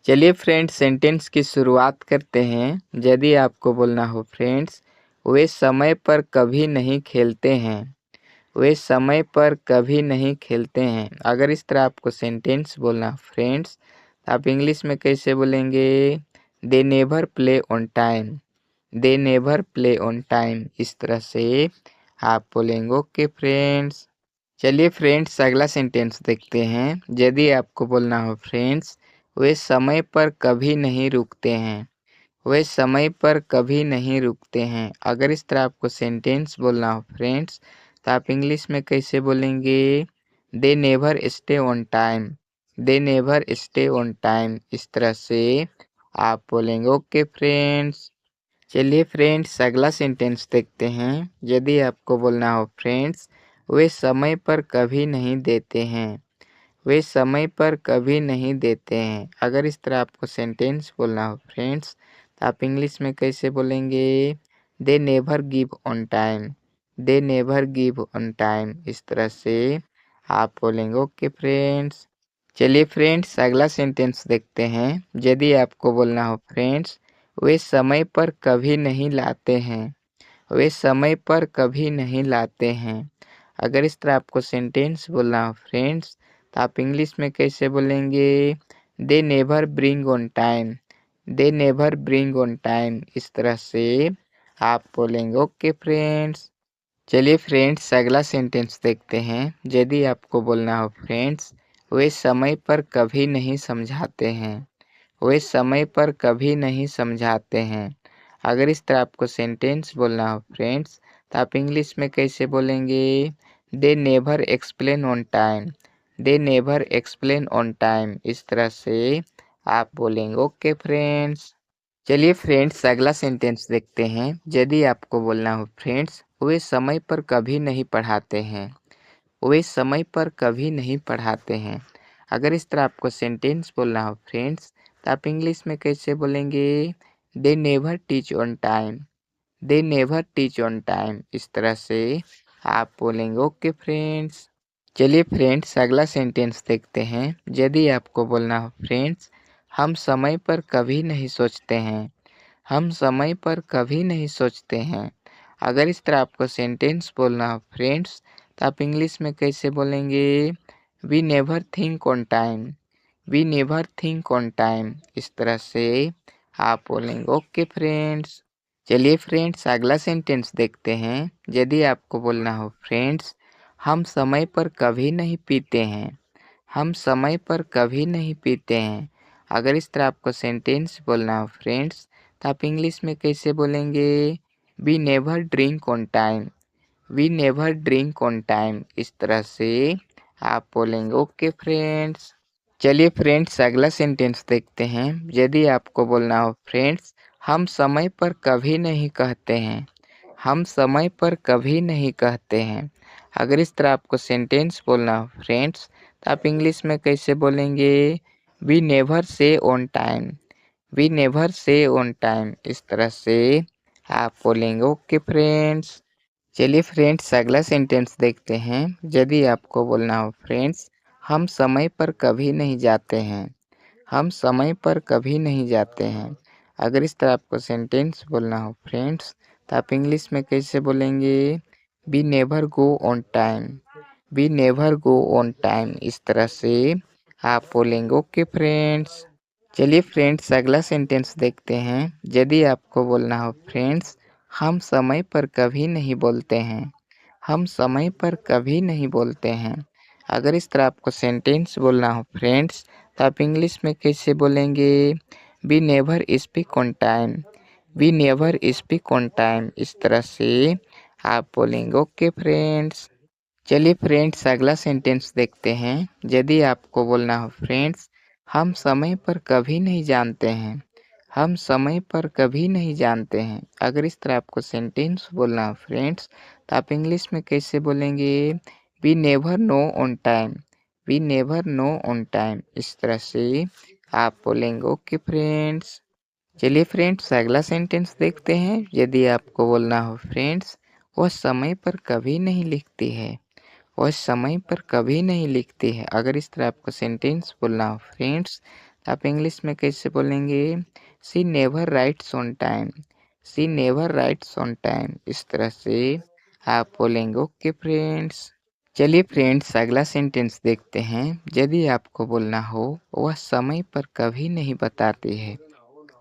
चलिए friends sentence की शुरुआत करते हैं। यदि आपको बोलना हो फ्रेंड्स, वे समय पर कभी नहीं खेलते हैं। वे समय पर कभी नहीं खेलते हैं। अगर इस तरह आपको सेंटेंस बोलना हो फ्रेंड्स, तो आप इंग्लिश में कैसे बोलेंगे? They never play on time. They never play on time. इस तरह से आप बोलेंगे। Okay friends. चलिए फ्रेंड्स अगला सेंटेंस देखते हैं। यदि आपको बोलना हो फ्रेंड्स, वे समय पर कभी नहीं रुकते हैं। वे समय पर कभी नहीं रुकते हैं। अगर इस तरह आपको सेंटेंस बोलना हो फ्रेंड्स, तो आप इंग्लिश में कैसे बोलेंगे? They never stay on time. They never stay on time. इस तरह से आप बोलेंगे। Okay friends. चलिए फ्रेंड्स अगला सेंटेंस देखते हैं। यदि आपको बोलना हो फ्रेंड्स, वे समय पर कभी नहीं देते हैं। वे समय पर कभी नहीं देते हैं। अगर इस तरह आपको सेंटेंस बोलना हो फ्रेंड्स, तो आप इंग्लिश में कैसे बोलेंगे? They never give on time. They never give on time. इस तरह से आप बोलेंगे। Okay friends. चलिए फ्रेंड्स अगला सेंटेंस देखते हैं। यदि आपको बोलना हो फ्रेंड्स, वे समय पर कभी नहीं लाते हैं। वे समय पर कभी नहीं लाते हैं। अगर इस तरह आपको सेंटेंस बोलना हो फ्रेंड्स, तो आप इंग्लिश में कैसे बोलेंगे? They never bring on time. They never bring on time. इस तरह से आप बोलेंगे। Okay friends. चलिए फ्रेंड्स अगला सेंटेंस देखते हैं। यदि आपको बोलना हो फ्रेंड्स, वे समय पर कभी नहीं समझाते हैं। वे समय पर कभी नहीं समझाते हैं। अगर इस तरह आपको सेंटेंस बोलना हो फ्रेंड्स, तो आप इंग्लिश में कैसे बोलेंगे? They never explain on time. They never explain on time. इस तरह से आप बोलेंगे। Okay friends. चलिए फ्रेंड्स अगला सेंटेंस देखते हैं। यदि आपको बोलना हो फ्रेंड्स, वे समय पर कभी नहीं पढ़ाते हैं। वे समय पर कभी नहीं पढ़ाते हैं। अगर इस तरह आपको सेंटेंस बोलना हो फ्रेंड्स, तो आप इंग्लिश में कैसे बोलेंगे? They never teach on time. They never teach on time. इस तरह से आप बोलेंगे। Okay friends. चलिए फ्रेंड्स अगला सेंटेंस देखते हैं। यदि आपको बोलना हो फ्रेंड्स, हम समय पर कभी नहीं सोचते हैं। हम समय पर कभी नहीं सोचते हैं। अगर इस तरह आपको सेंटेंस बोलना हो फ्रेंड्स, तो आप इंग्लिश में कैसे बोलेंगे? We never think on time. We never think on time. इस तरह से आप बोलेंगे। Okay friends. चलिए फ्रेंड्स अगला सेंटेंस देखते हैं। यदि आपको बोलना हो फ्रेंड्स, हम समय पर कभी नहीं पीते हैं। हम समय पर कभी नहीं पीते हैं। अगर इस तरह आपको सेंटेंस बोलना हो फ्रेंड्स, तो आप इंग्लिश में कैसे बोलेंगे? We never drink on time. We never drink on time. इस तरह से आप बोलेंगे। Okay friends. चलिए फ्रेंड्स अगला सेंटेंस देखते हैं। यदि आपको बोलना हो फ्रेंड्स, हम समय पर कभी नहीं कहते हैं। हम समय पर कभी नहीं कहते हैं। अगर इस तरह आपको सेंटेंस बोलना हो फ्रेंड्स, तो आप इंग्लिश में कैसे बोलेंगे? We never say on time. We never say on time. इस तरह से आप बोलेंगे। Okay friends. चलिए फ्रेंड्स अगला सेंटेंस देखते हैं। यदि आपको बोलना हो फ्रेंड्स, हम समय पर कभी नहीं जाते हैं। हम समय पर कभी नहीं जाते हैं। अगर इस तरह आपको सेंटेंस बोलना हो फ्रेंड्स, तो आप इंग्लिश में कैसे बोलेंगे? We never go on time. We never go on time. इस तरह से आप बोलेंगे। Okay friends. चलिए फ्रेंड्स अगला सेंटेंस देखते हैं। यदि आपको बोलना हो फ्रेंड्स, हम समय पर कभी नहीं बोलते हैं। हम समय पर कभी नहीं बोलते हैं। अगर इस तरह आपको सेंटेंस बोलना हो फ्रेंड्स, तो आप इंग्लिश में कैसे बोलेंगे? We never speak on time. We never speak on time. इस तरह से आप बोलेंगे। Okay friends. चलिए फ्रेंड्स अगला सेंटेंस देखते हैं। यदि आपको बोलना हो फ्रेंड्स, हम समय पर कभी नहीं जानते हैं। हम समय पर कभी नहीं जानते हैं। अगर इस तरह आपको सेंटेंस बोलना हो फ्रेंड्स, तो आप इंग्लिश में कैसे बोलेंगे? We never know on time. We never know on time. इस तरह से आप बोलेंगे। Okay friends. चलिए फ्रेंड्स अगला सेंटेंस देखते हैं। यदि आपको बोलना हो फ्रेंड्स, वह समय पर कभी नहीं लिखती है। वह समय पर कभी नहीं लिखती है। अगर इस तरह आपको सेंटेंस बोलना हो फ्रेंड्स, आप इंग्लिश में कैसे बोलेंगे? She never rights on time, she never rights on time. इस तरह से आप बोलेंगे। ओके फ्रेंड्स, चलिए फ्रेंड्स अगला सेंटेंस देखते हैं। यदि आपको बोलना हो वह समय पर कभी नहीं बताती है,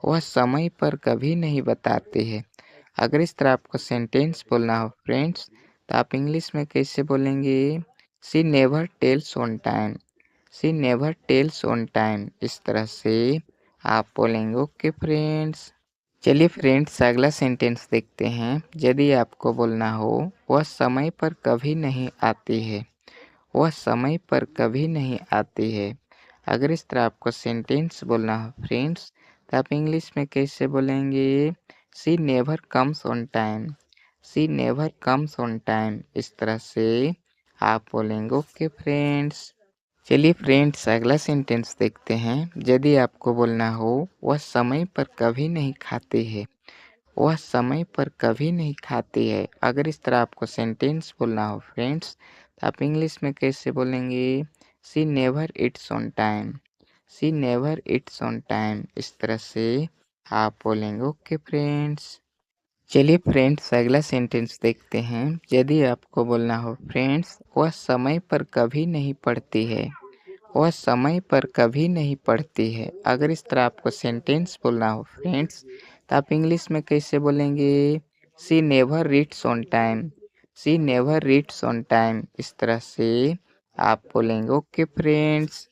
वह समय पर कभी नहीं बताती है। अगर इस तरह आपको सेंटेंस बोलना हो फ्रेंड्स, तो आप इंग्लिश में कैसे बोलेंगे? She never tells on time, she never tells on time. इस तरह से आप बोलेंगे। ओके फ्रेंड्स, चलिए फ्रेंड्स अगला सेंटेंस देखते हैं। यदि आपको बोलना हो वह समय पर कभी नहीं आती है, वह समय पर कभी नहीं आती है। अगर इस तरह आपको सेंटेंस बोलना हो फ्रेंड्स, तो आप इंग्लिश में कैसे बोलेंगे? She never comes on time, she never comes on time. इस तरह से आप बोलेंगे। ओके फ्रेंड्स, चलिए फ्रेंड्स अगला सेंटेंस देखते हैं। यदि आपको बोलना हो वह समय पर कभी नहीं खाती है, वह समय पर कभी नहीं खाती है। अगर इस तरह आपको सेंटेंस बोलना हो फ्रेंड्स, तो आप इंग्लिश में कैसे बोलेंगे? She never it's on time, she never it's on time. इस तरह से आप बोलेंगे। ओके फ्रेंड्स, चलिए फ्रेंड्स अगला सेंटेंस देखते हैं। यदि आपको बोलना हो फ्रेंड्स वह समय पर कभी नहीं पढ़ती है, वह समय पर कभी नहीं पढ़ती है। अगर इस तरह आपको सेंटेंस बोलना हो फ्रेंड्स, तो आप इंग्लिश में कैसे बोलेंगे? She never reads on time, she never reads on time. इस तरह से आप बोलेंगे। ओके फ्रेंड्स,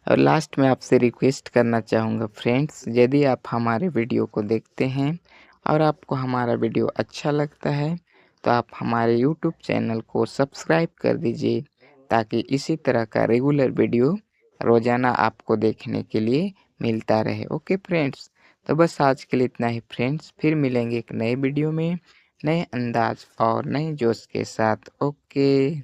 और लास्ट में आपसे रिक्वेस्ट करना चाहूँगा फ्रेंड्स, यदि आप हमारे वीडियो को देखते हैं और आपको हमारा वीडियो अच्छा लगता है, तो आप हमारे यूट्यूब चैनल को सब्सक्राइब कर दीजिए, ताकि इसी तरह का रेगुलर वीडियो रोज़ाना आपको देखने के लिए मिलता रहे। ओके फ्रेंड्स, तो बस आज के लिए इतना ही फ्रेंड्स, फिर मिलेंगे एक नए वीडियो में, नए अंदाज और नए जोश के साथ। ओके।